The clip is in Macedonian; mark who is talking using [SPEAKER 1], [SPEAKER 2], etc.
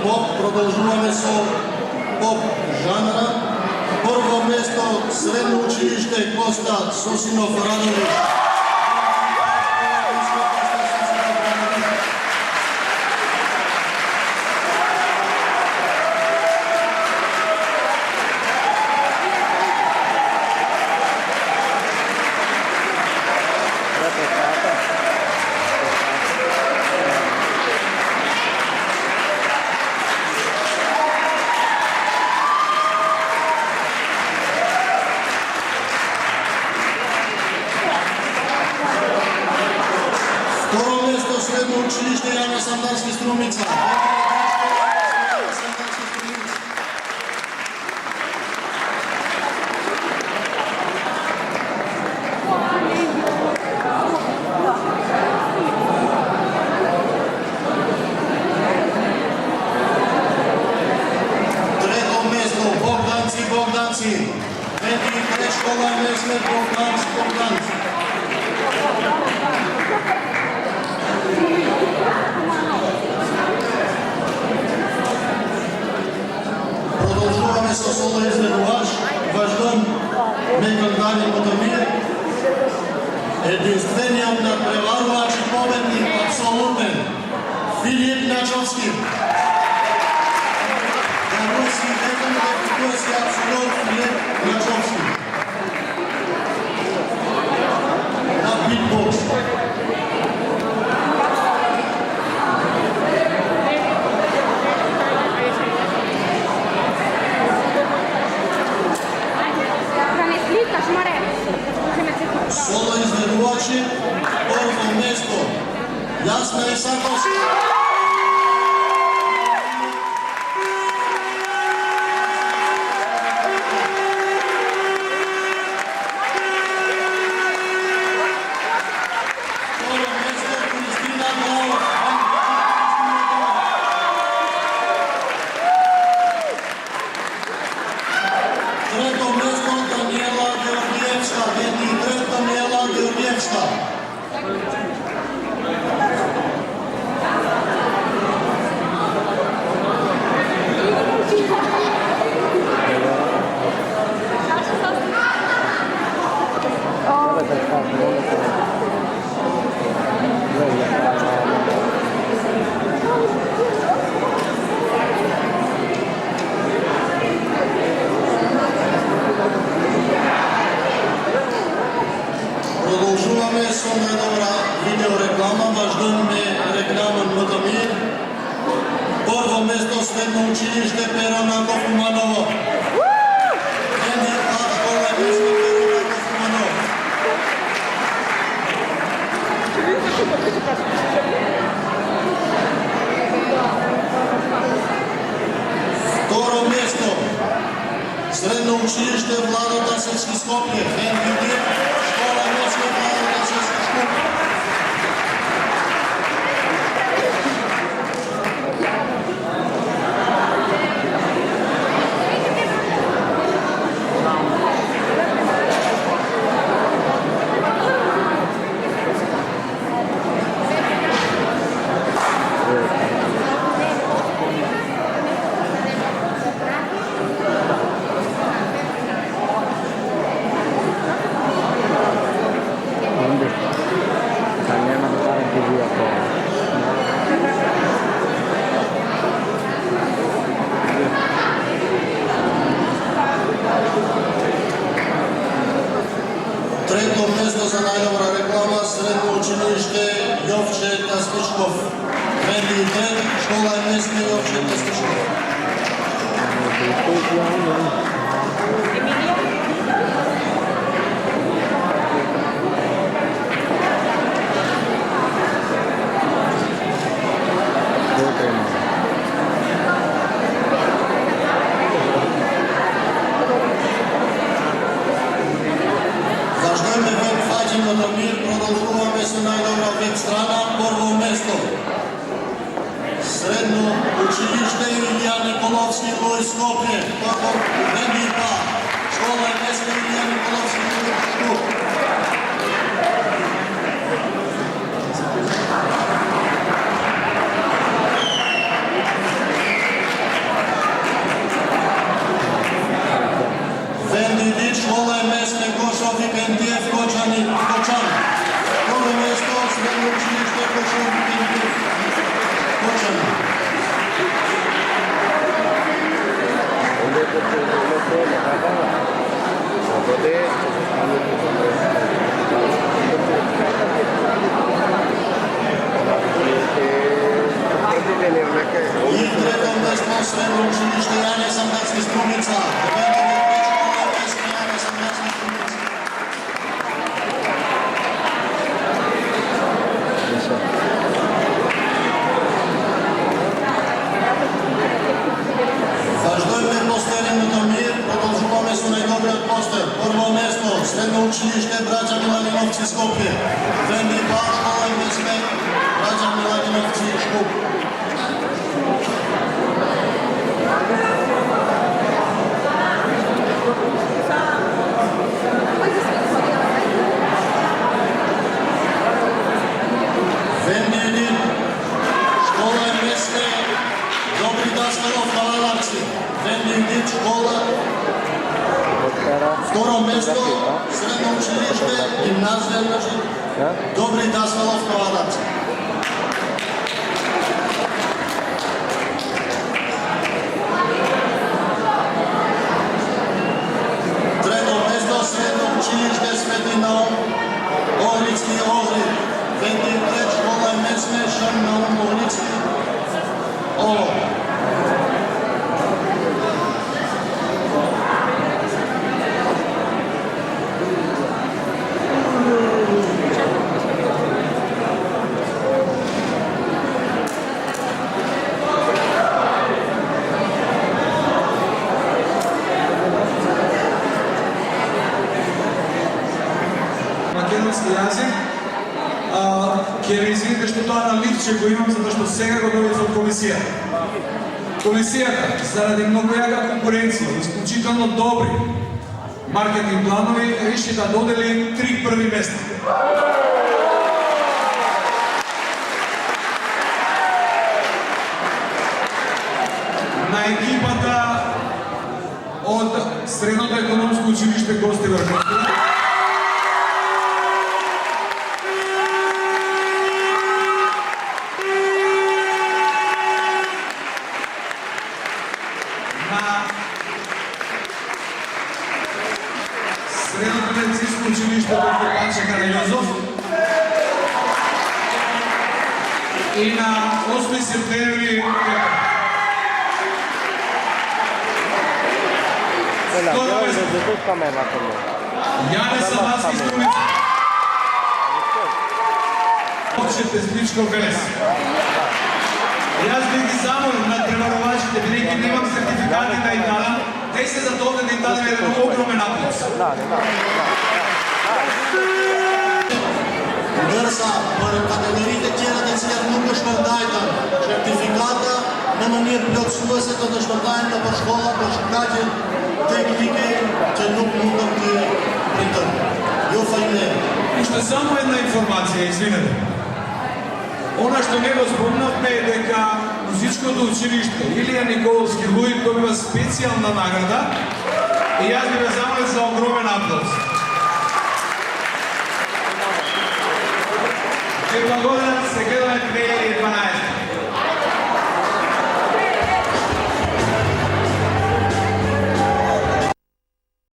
[SPEAKER 1] поп, продолжуваме со поп жанра. Прво место Средно училиште Коста Сосинов Радович. Средно училище Јана Сандарски Струмица. Трето место Богданци. Пети школа Месмет Богданци. Продолжуваме со соло изгледувач, ваш дом Меган Дани Мотомир, единствениот надпреварувач и победник, апсолутен, Филип Начовски. Руси Меган Дефикуески абсолют Филип Начовски. На битбокс. Соло изгледувачи, прво место, Јасна Исаковска. Второ место, Кристина Даов. Трето место, Даниела Георгиевска. Даниела Георгиевска. Продолжуваме со најдобра видеореклама, ваш дом е рекламен Мотомир. Прво место Средно училиште Pero Наков Куманово. НДК школа место Pero Наков Куманово. Второ место Средно училиште Владо Дасевски Скопје. НДК школа место Владо Дасевски Скопје. Трето место за најдобра реклама Средно училиште Јовче Тасничков. ВДИ школа место Јовче Тасничков. Мотомир, продолжуваме со најдобра веб страна, прво место. Средно училиште Илија Николовски Луис Скопје, ВДИ школа место Илија Николовски Луис Скопје. ВНИ-2, школа инвестмент, Раджан Миладиновци, Шкуп. ВНИ-1, школа инвестмент, Добри Даскалов, Калаларци. ВНИ-1, школа. Второ место, средно училище, гимназия, Добри Даскалов, Калаларци. Трето место, средно училище, Свети Наум, Охридски Охрид. ВНИ-3, школа местна, Шен Наум Охридски, Оло.
[SPEAKER 2] Македонски јазик, ќе ви извините што тоа на лифче го имам, затоа што сега го добив од комисијата. Комисијата, заради многу јака конкуренција, исклучително добри маркетинг планови, реши да додели 3 први места. На екипата од Средното економско училиште Гости Врховски, Средното медицинско училище доктор Панче Карајозов и на 8 септември Јане Саваски Струница. Почете Зличко Велес. Јас би ги замолил на преварувачите, бидејќи немам сертификати да им дадам, те се за тоа да им дадем еден огромен аплауз.
[SPEAKER 1] Дърса, първо категориите тjera да си много швърдайта сертификата, на манир плюс слъсето да швърдайта в школа, да шукати техники, че много ти притър. Юфа и не.
[SPEAKER 2] Уште само една информација, извинете. Она што не го спомнавме е дека музичкото училиште Илија Николовски Луид добива специјална награда и јас би ве замолил за огромен аплауз. Каква година се гледаме 2012?